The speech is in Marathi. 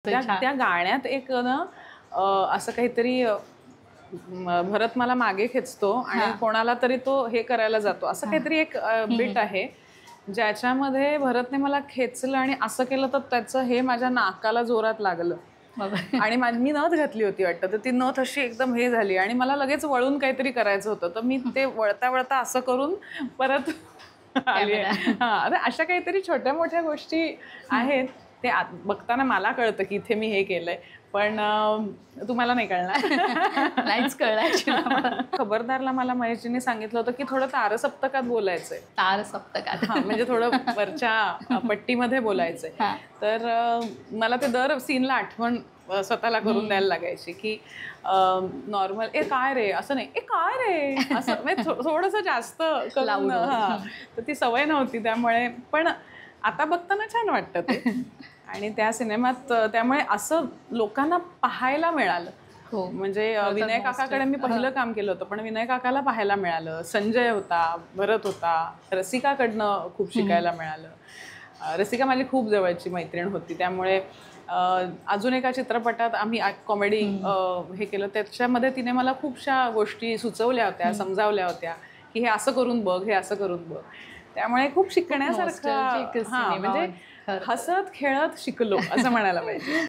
त्या गाण्यात एक ना असं काहीतरी भरत मला मागे खेचतो आणि कोणाला तरी तो हे करायला जातो असं काहीतरी एक बिट आहे ज्याच्यामध्ये भरतने मला खेचलं आणि असं केलं तर त्याचं हे माझ्या नाकाला जोरात लागलं आणि मी नथ घातली होती वाटतं तर ती नथ अशी एकदम हे झाली आणि मला लगेच वळून काहीतरी करायचं होतं तर मी ते वळता वळता असं करून परत आली. अशा काहीतरी छोट्या मोठ्या गोष्टी आहेत ते बघताना मला कळतं की इथे मी हे केलंय पण तुम्हाला नाही कळणार. नाहीच कळणार. खबरदारला मला महेशजींनी सांगितलं होतं की थोडं तारसप्तकात बोलायचंय. तारसप्तकात म्हणजे थोडं वरच्या पट्टीमध्ये बोलायचंय. तर मला ते दर सीनला आठवण स्वतःला करून द्यायला लागायची की नॉर्मल ए काय रे असं नाही ए काय रे असं म्हणजे थोडंसं जास्त करून तर ती सवय नव्हती त्यामुळे पण आता बघताना छान वाटतं ते आणि त्या सिनेमात त्यामुळे असं लोकांना पाहायला मिळालं. हो म्हणजे विनय काकाकडे मी पहिलं काम केलं होतं पण विनय काकाला पाहायला मिळालं. संजय होता, भरत होता, रसिकाकडनं खूप शिकायला मिळालं. रसिका माझी खूप जवळची मैत्रीण होती त्यामुळे अजून एका चित्रपटात आम्ही कॉमेडी हे केलं त्याच्यामध्ये तिने मला खूपशा गोष्टी सुचवल्या होत्या समजावल्या होत्या की हे असं करून बघ हे असं करून बघ त्यामुळे खूप शिकण्यासारखं म्हणजे हसत खेळत शिकलो असं म्हणायला पाहिजे.